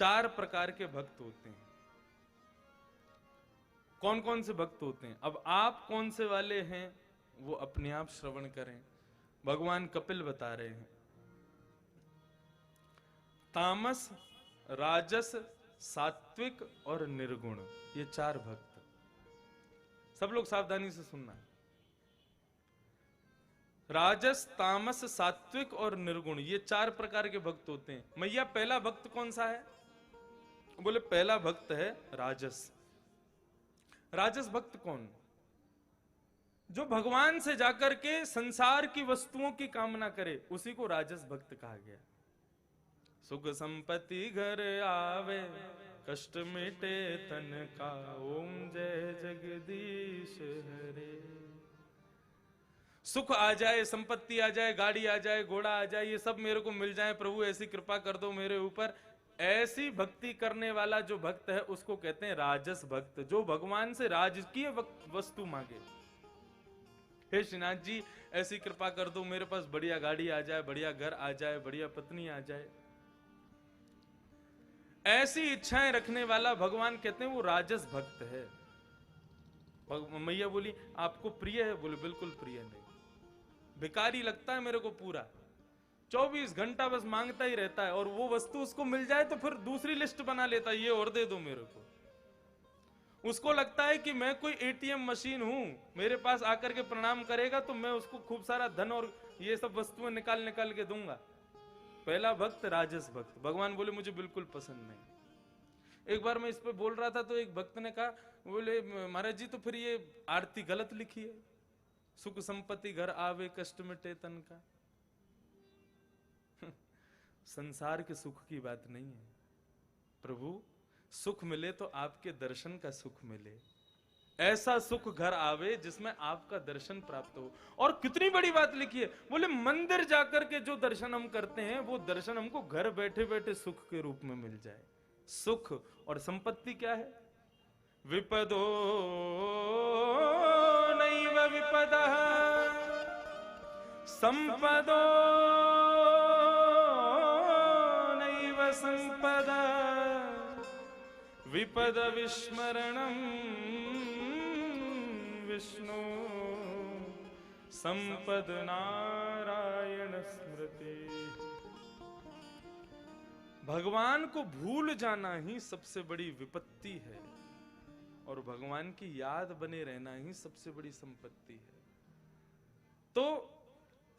4 प्रकार के भक्त होते हैं। कौन कौन से भक्त होते हैं? अब आप कौन से वाले हैं वो अपने आप श्रवण करें। भगवान कपिल बता रहे हैं, तामस, राजस, सात्विक और निर्गुण, ये 4 भक्त। सब लोग सावधानी से सुनना। राजस, तामस, सात्विक और निर्गुण, ये 4 प्रकार के भक्त होते हैं। मैया पहला भक्त कौन सा है? बोले पहला भक्त है राजस। राजस भक्त कौन? जो भगवान से जाकर के संसार की वस्तुओं की कामना करे, उसी को राजस भक्त कहा गया। सुख संपत्ति घर आवे, कष्ट मिटे तन का, ओम जय जगदीश हरे। सुख आ जाए, संपत्ति आ जाए, गाड़ी आ जाए, घोड़ा आ जाए, ये सब मेरे को मिल जाए, प्रभु ऐसी कृपा कर दो मेरे ऊपर, ऐसी भक्ति करने वाला जो भक्त है उसको कहते हैं राजस भक्त। जो भगवान से राजकीय वस्तु मांगे, हे श्रीनाथ जी ऐसी कृपा कर दो, मेरे पास बढ़िया गाड़ी आ जाए, बढ़िया घर आ जाए, बढ़िया पत्नी आ जाए, ऐसी इच्छाएं रखने वाला भगवान कहते हैं वो राजस भक्त है। मैया बोली आपको प्रिय है? बोले बिल्कुल प्रिय नहीं, भिखारी लगता है मेरे को पूरा, 24 घंटा बस मांगता ही रहता है, और वो वस्तु उसको मिल जाए तो फिर दूसरी लिस्ट बना लेता है, ये और दे दो मेरे को। उसको लगता है कि मैं कोई एटीएम मशीन हूं, मेरे पास आकर के प्रणाम करेगा तो मैं उसको खूब सारा धन और ये सब वस्तुएं निकाल निकाल के दूंगा। पहला भक्त राजस भक्त। भगवान बोले मुझे बिल्कुल पसंद नहीं। एक बार मैं इस पे बोल रहा था तो एक भक्त ने कहा, बोले महाराज जी तो फिर ये आरती गलत लिखी है, सुख संपत्ति घर आवे, कष्ट मिटे तन का। संसार के सुख की बात नहीं है प्रभु, सुख मिले तो आपके दर्शन का सुख मिले, ऐसा सुख घर आवे जिसमें आपका दर्शन प्राप्त हो। और कितनी बड़ी बात लिखी है, बोले मंदिर जाकर के जो दर्शन हम करते हैं वो दर्शन हमको घर बैठे बैठे सुख के रूप में मिल जाए। सुख और संपत्ति क्या है? विपदो नैव विपदः संपदो नैव संपदा विपद विस्मरणं विष्णु संपद नारायण स्मृति। भगवान को भूल जाना ही सबसे बड़ी विपत्ति है, और भगवान की याद बने रहना ही सबसे बड़ी संपत्ति है। तो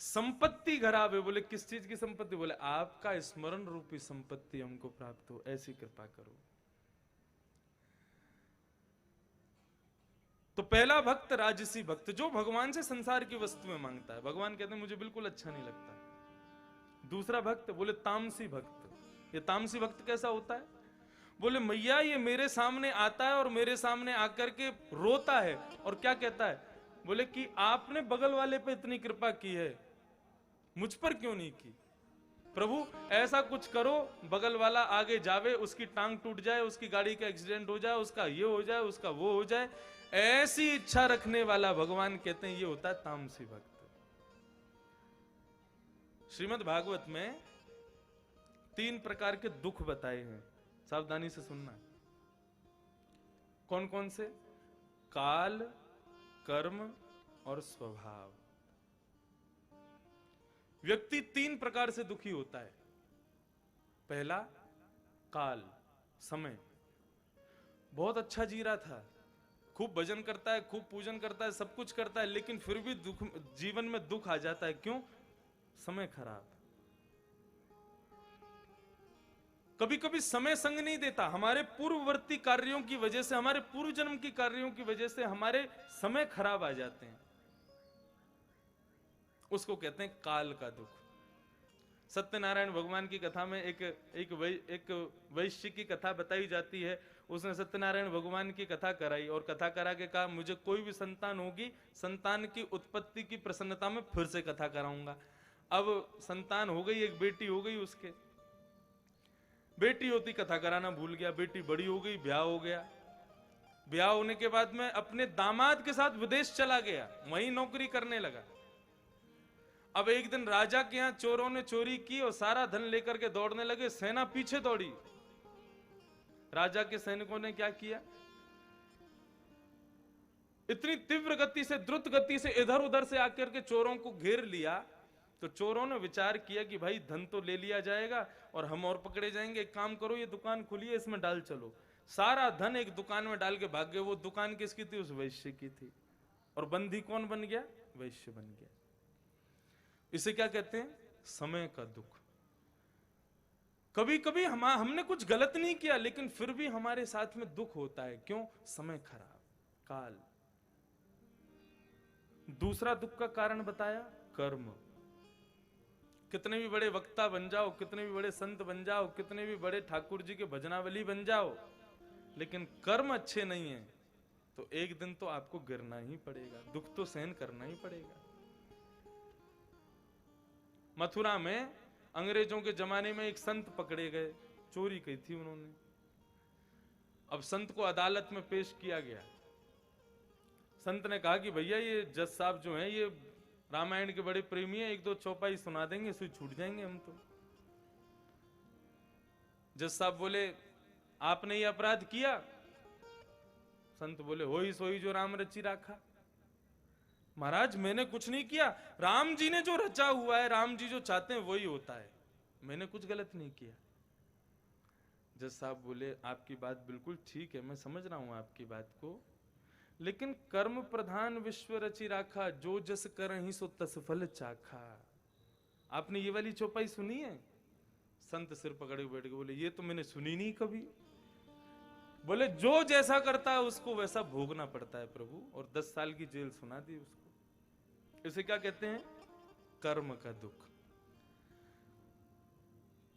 संपत्ति घर आवे, बोले किस चीज की संपत्ति? बोले आपका स्मरण रूपी संपत्ति हमको प्राप्त हो, ऐसी कृपा करो। तो पहला भक्त राजसी भक्त, जो भगवान से संसार की वस्तुएं मांगता है, भगवान कहते हैं मुझे बिल्कुल अच्छा नहीं लगता। दूसरा भक्त बोले तामसी भक्त। ये तामसी भक्त कैसा होता है? बोले मैया ये मेरे सामने आता है और मेरे सामने आकर के रोता है, और क्या कहता है? बोले कि आपने बगल वाले पे इतनी कृपा की है, मुझ पर क्यों नहीं की? प्रभु ऐसा कुछ करो बगल वाला आगे जावे, उसकी टांग टूट जाए, उसकी गाड़ी का एक्सीडेंट हो जाए, उसका ये हो जाए, उसका वो हो जाए, ऐसी इच्छा रखने वाला भगवान कहते हैं ये होता है तामसी भक्त। श्रीमद् भागवत में 3 प्रकार के दुख बताए हैं, सावधानी से सुनना। कौन कौन से? काल, कर्म और स्वभाव। व्यक्ति 3 प्रकार से दुखी होता है। पहला काल, समय। बहुत अच्छा जी रहा था, खूब भजन करता है, खूब पूजन करता है, सब कुछ करता है, लेकिन फिर भी दुख, जीवन में दुख आ जाता है। क्यों? समय खराब। कभी कभी समय संग नहीं देता, हमारे पूर्ववर्ती कार्यों की वजह से, हमारे पूर्व जन्म की कार्यों की वजह से हमारे समय खराब आ जाते हैं, उसको कहते हैं काल का दुख। सत्यनारायण भगवान की कथा में एक वैश्य की कथा बताई जाती है। उसने सत्यनारायण भगवान की कथा कराई और कथा करा के कहा मुझे कोई भी संतान होगी, संतान की उत्पत्ति की प्रसन्नता में फिर से कथा कराऊंगा। अब संतान हो गई, एक बेटी हो गई उसके। बेटी होती कथा कराना भूल गया, बेटी बड़ी हो गई, ब्याह हो गया। ब्याह होने के बाद में अपने दामाद के साथ विदेश चला गया, वहीं नौकरी करने लगा। अब एक दिन राजा के यहां चोरों ने चोरी की और सारा धन लेकर के दौड़ने लगे, सेना पीछे दौड़ी। राजा के सैनिकों ने क्या किया, इतनी तीव्र गति से, द्रुत गति से इधर उधर से आकर के चोरों को घेर लिया। तो चोरों ने विचार किया कि भाई धन तो ले लिया जाएगा और हम और पकड़े जाएंगे, एक काम करो ये दुकान खुली है इसमें डाल चलो। सारा धन एक दुकान में डाल के भाग गए। वो दुकान किसकी थी, उस वैश्य की थी। और बंदी कौन बन गया, वैश्य बन गया। इसे क्या कहते हैं, समय का दुख। कभी कभी हमने कुछ गलत नहीं किया लेकिन फिर भी हमारे साथ में दुख होता है। क्यों, समय खराब, काल। दूसरा दुख का कारण बताया, कर्म। कितने भी बड़े वक्ता बन जाओ, कितने भी बड़े संत बन जाओ, कितने भी बड़े ठाकुर जी के भजनावली बन जाओ, लेकिन कर्म अच्छे नहीं है तो एक दिन तो आपको गिरना ही पड़ेगा, दुख तो सहन करना ही पड़ेगा। मथुरा में अंग्रेजों के जमाने में एक संत पकड़े गए, चोरी की थी उन्होंने। अब संत को अदालत में पेश किया गया। संत ने कहा कि भैया ये जज साहब जो हैं ये रामायण के बड़े प्रेमी हैं, एक दो चौपाई सुना देंगे, इससे छूट जाएंगे हम तो। जज साहब बोले आपने ये अपराध किया? संत बोले हो ही सोई जो राम रची राखा। महाराज मैंने कुछ नहीं किया, राम जी ने जो रचा हुआ है, राम जी जो चाहते हैं वही होता है, मैंने कुछ गलत नहीं किया। जज साहब बोले आपकी बात बिल्कुल ठीक है, मैं समझ रहा हूं आपकी बात को, लेकिन कर्म प्रधान विश्व रची राखा, जो जस करहि सो तस फल चाखा। आपने ये वाली चौपाई सुनी है? संत सिर पकड़े बैठ गए, बोले ये तो मैंने सुनी नहीं कभी। बोले जो जैसा करता है उसको वैसा भोगना पड़ता है प्रभु, और 10 साल की जेल सुना दी उसको। इसे क्या कहते हैं, कर्म का दुख।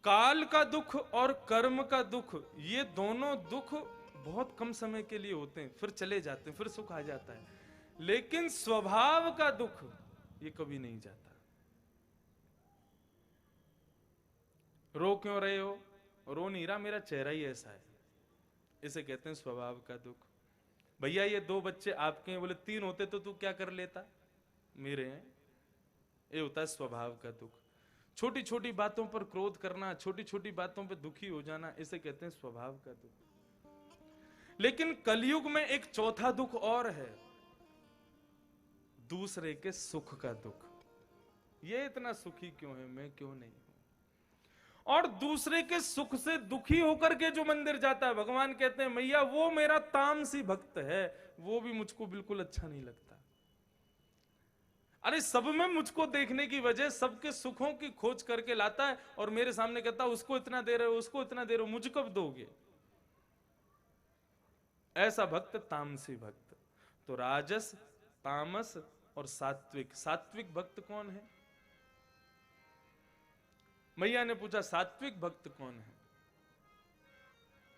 काल का दुख और कर्म का दुख, ये दोनों दुख बहुत कम समय के लिए होते हैं, फिर चले जाते हैं, फिर सुख आ जाता है। लेकिन स्वभाव का दुख ये कभी नहीं जाता। रो क्यों रहे हो? रो नहीं रहा, मेरा चेहरा ही ऐसा है। इसे कहते हैं स्वभाव का दुख। भैया ये 2 बच्चे आपके हैं, बोले 3 होते तो तू क्या कर लेता? मेरे हैं। ये होता है स्वभाव का दुख। छोटी छोटी बातों पर क्रोध करना, छोटी छोटी बातों पर दुखी हो जाना, इसे कहते हैं स्वभाव का दुख। लेकिन कलयुग में एक चौथा दुख और है, दूसरे के सुख का दुख। ये इतना सुखी क्यों है, मैं क्यों नहीं हूं? और दूसरे के सुख से दुखी होकर के जो मंदिर जाता है, भगवान कहते हैं मैया वो मेरा तामसी भक्त है, वो भी मुझको बिल्कुल अच्छा नहीं लगता। अरे सब में मुझको देखने की वजह, सबके सुखों की खोज करके लाता है और मेरे सामने कहता है उसको इतना दे रहे हो, उसको इतना दे रहे हो, मुझे कब दोगे? ऐसा भक्त तामसी भक्त। तो राजस, तामस और सात्विक। सात्विक भक्त कौन है? मैया ने पूछा सात्विक भक्त कौन है?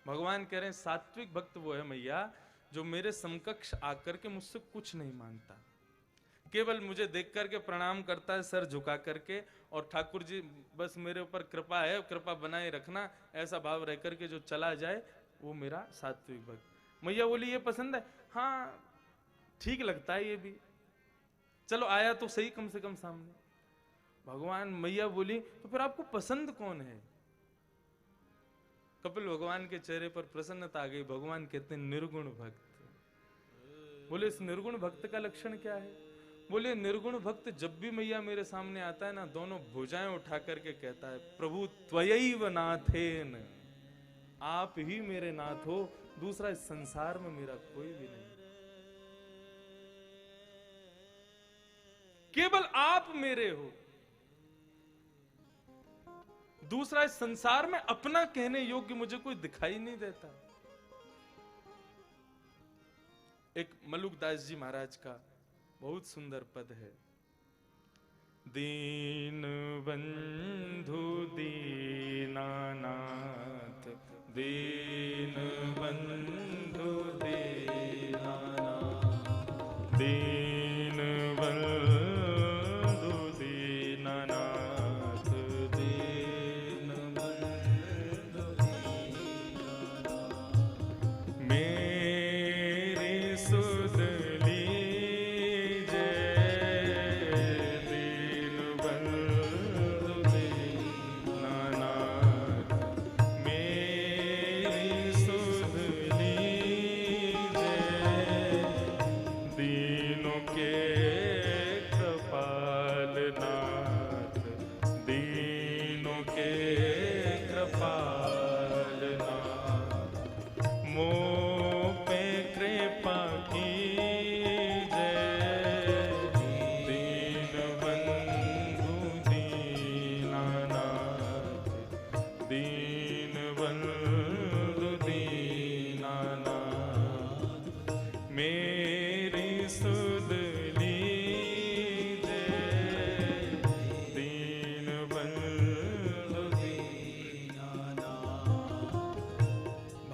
भगवान कह रहे हैं सात्विक भक्त वो है मैया जो मेरे समकक्ष आकर के मुझसे कुछ नहीं मांगता, केवल मुझे देख करके प्रणाम करता है सर झुका करके, और ठाकुर जी बस मेरे ऊपर कृपा है, कृपा बनाए रखना, ऐसा भाव रह करके जो चला जाए, वो मेरा सात्विक भक्त। मैया बोली ये पसंद है? हाँ ठीक लगता है ये भी, चलो आया तो सही कम से कम सामने। भगवान, मैया बोली तो फिर आपको पसंद कौन है? कपिल भगवान के चेहरे पर प्रसन्नता आ गई। भगवान कहते हैं निर्गुण भक्त। बोले इस निर्गुण भक्त का लक्षण क्या है? बोले निर्गुण भक्त जब भी मैया मेरे सामने आता है ना, दोनों भुजाएं उठा करके कहता है प्रभु त्वयैव नाथेन, आप ही मेरे नाथ हो, दूसरा इस संसार में मेरा कोई भी नहीं, केवल आप मेरे हो, दूसरा इस संसार में अपना कहने योग्य मुझे कोई दिखाई नहीं देता। एक मलुकदास जी महाराज का बहुत सुंदर पद है, दीन बंधु दीनानाथ, दीन बंधु दीनानाथ, दीन बंधु दीनानाथ, दीन बंधु दीनानाथ, मेरी सुध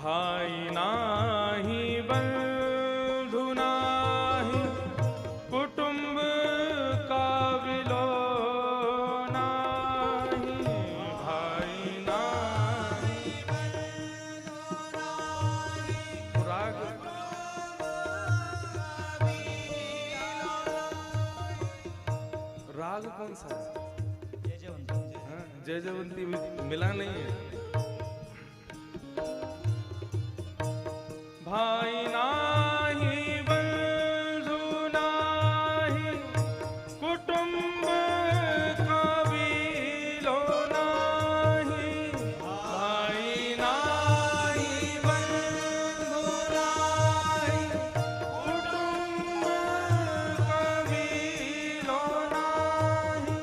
भाई नाही बंधु नाही कुटुंब का विलो नाही भाई नाही राग राग कौन सा है? जय जयवंती मिला नहीं है। भाई नाही बंधु नाही कुटुंब का विलो नाही भाई नाही बंधु नाही कुटुंब का विलो नाही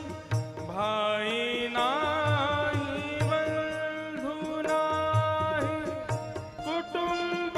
भाई नाही बंधु नाही कुटुंब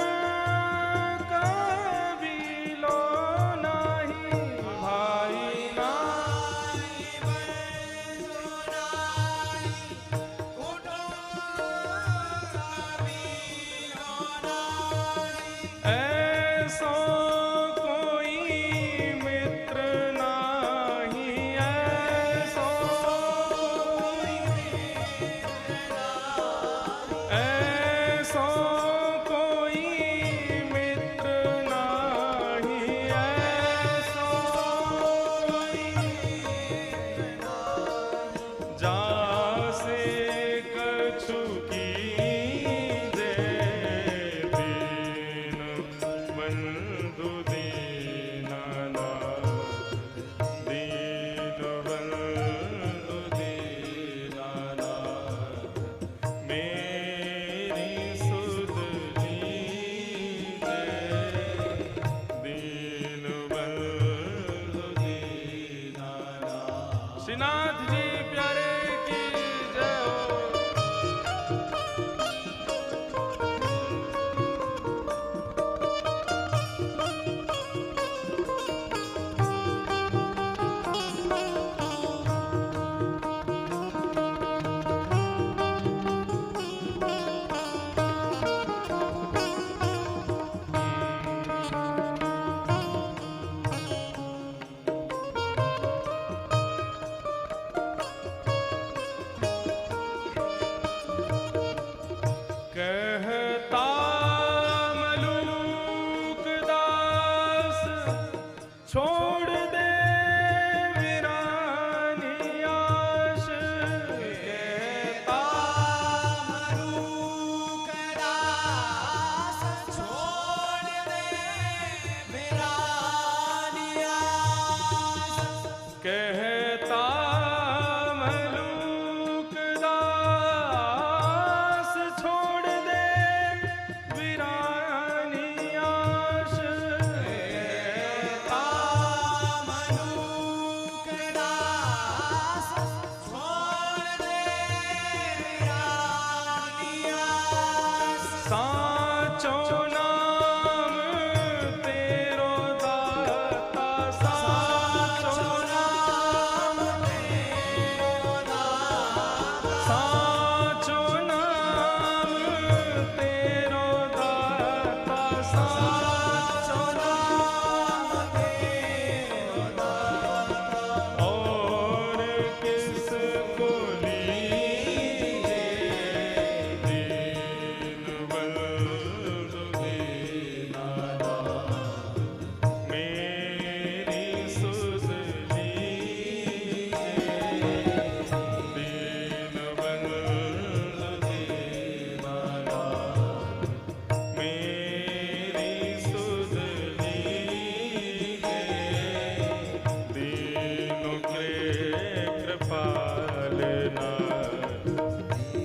श्रीनाथ जी प्यारे की जय हो। कहता मलूक दास छोड़ दे वीरानी आश कहता मलूक दास छोड़ दे वीरानी आस कहता मलूक दास छोड़ दे वीरानी आश कहता मलूक दास छोड़ दे वीरानी आस साचो नाम तेरो दाता साचो नाम तेरो दाता साचो नाम तेरो दाता साचो नाम तेरो दाता और किसको लीजे दीन बंधु दीनानाथ मेरी सुध लीजे दीन बंधु दीनानाथ मेरी सुध लीजे दीनों के कृपालनाथ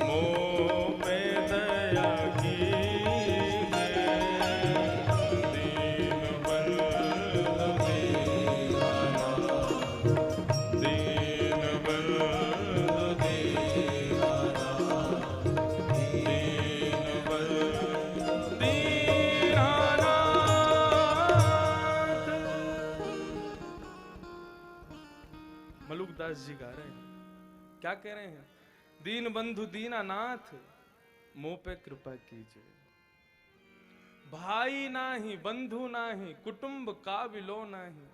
मोह पे दया कीजिए दीन बंधु दीनानाथ दीन बंधु दीनानाथ दीन बंधु दीनानाथ। मलुकदास जी गा रहे हैं, क्या कह रहे हैं? दीन बंधु दीनानाथ मोह पे कृपा कीजिए। भाई नाही बंधु नाही कुटुंब का विलो नाही।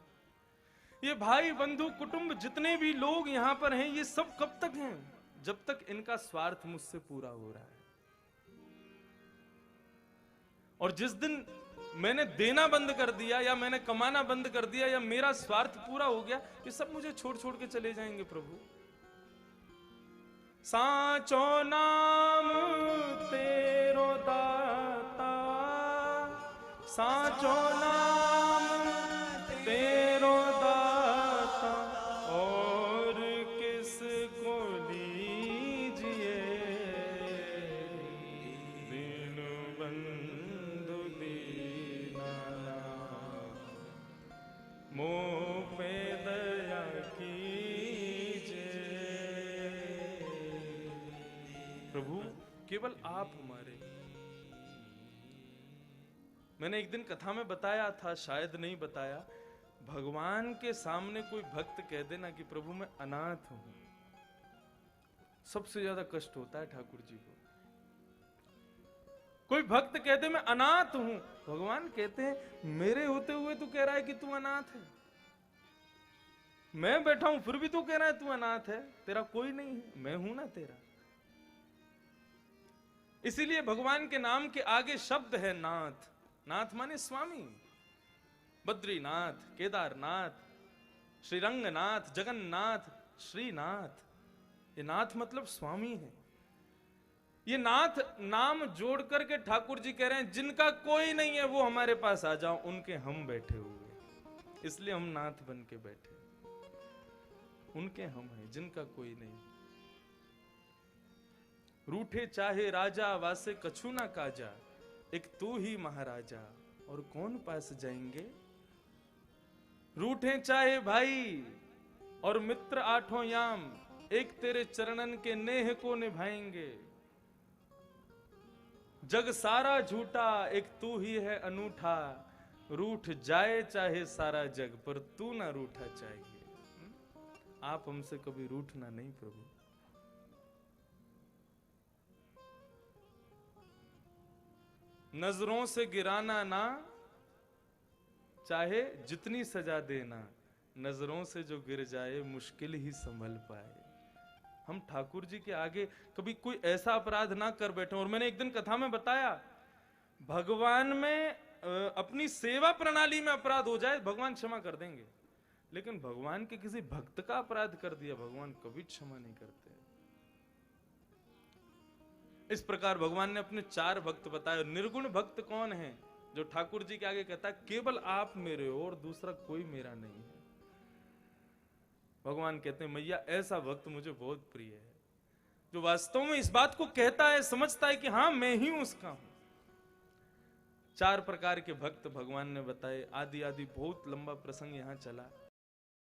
ये भाई बंधु कुटुंब जितने भी लोग यहां पर हैं, ये सब कब तक हैं? जब तक इनका स्वार्थ मुझसे पूरा हो रहा है। और जिस दिन मैंने देना बंद कर दिया या मैंने कमाना बंद कर दिया या मेरा स्वार्थ पूरा हो गया, ये सब मुझे छोड़ छोड़ के चले जाएंगे प्रभु। साचो नाम तेरो दाता, साचो नाम तेरो दाता, और किस को लीजिए दीन बंधु दीनाना, मोह पे दया कीजिए। प्रभु केवल आप हमारे। मैंने एक दिन कथा में बताया था, शायद नहीं बताया, भगवान के सामने कोई भक्त कह देना कि प्रभु मैं अनाथ हूं, सबसे ज्यादा कष्ट होता है ठाकुर जी को। कोई भक्त कहते मैं अनाथ हूं, भगवान कहते हैं मेरे होते हुए तू कह रहा है कि तू अनाथ है। मैं बैठा हूं फिर भी तू कह रहा है तू अनाथ है, तेरा कोई नहीं है, मैं हूं ना तेरा। इसीलिए भगवान के नाम के आगे शब्द है नाथ। नाथ माने स्वामी। बद्रीनाथ, केदारनाथ, श्रीरंगनाथ, जगन्नाथ, श्रीनाथ, ये नाथ मतलब स्वामी है। ये नाथ नाम जोड़ करके ठाकुर जी कह रहे हैं जिनका कोई नहीं है वो हमारे पास आ जाओ, उनके हम बैठे हुए। इसलिए हम नाथ बन के बैठे, उनके हम हैं जिनका कोई नहीं। रूठे चाहे राजा वासे कछु ना काजा, एक तू ही महाराजा और कौन पास जाएंगे। रूठे चाहे भाई और मित्र आठों याम, एक तेरे चरणन के नेह को निभाएंगे। जग सारा झूठा एक तू ही है अनूठा, रूठ जाए चाहे सारा जग पर तू ना रूठा चाहिए। आप हमसे कभी रूठना नहीं प्रभु। नजरों से गिराना ना, चाहे जितनी सजा देना, नजरों से जो गिर जाए मुश्किल ही संभल पाए। हम ठाकुर जी के आगे कभी कोई ऐसा अपराध ना कर बैठे। और मैंने एक दिन कथा में बताया, भगवान में अपनी सेवा प्रणाली में अपराध हो जाए भगवान क्षमा कर देंगे, लेकिन भगवान के किसी भक्त का अपराध कर दिया भगवान कभी क्षमा नहीं करते। इस प्रकार भगवान ने अपने 4 भक्त बताए। निर्गुण भक्त कौन है? जो ठाकुर जी के आगे कहता है केवल आप मेरे हो और दूसरा कोई मेरा नहीं है। भगवान कहते हैं मैया ऐसा भक्त मुझे बहुत प्रिय है, जो वास्तव में इस बात को कहता है, समझता है कि हाँ मैं ही उसका हूं। 4 प्रकार के भक्त भगवान ने बताए। आदि आदि बहुत लंबा प्रसंग यहां चला।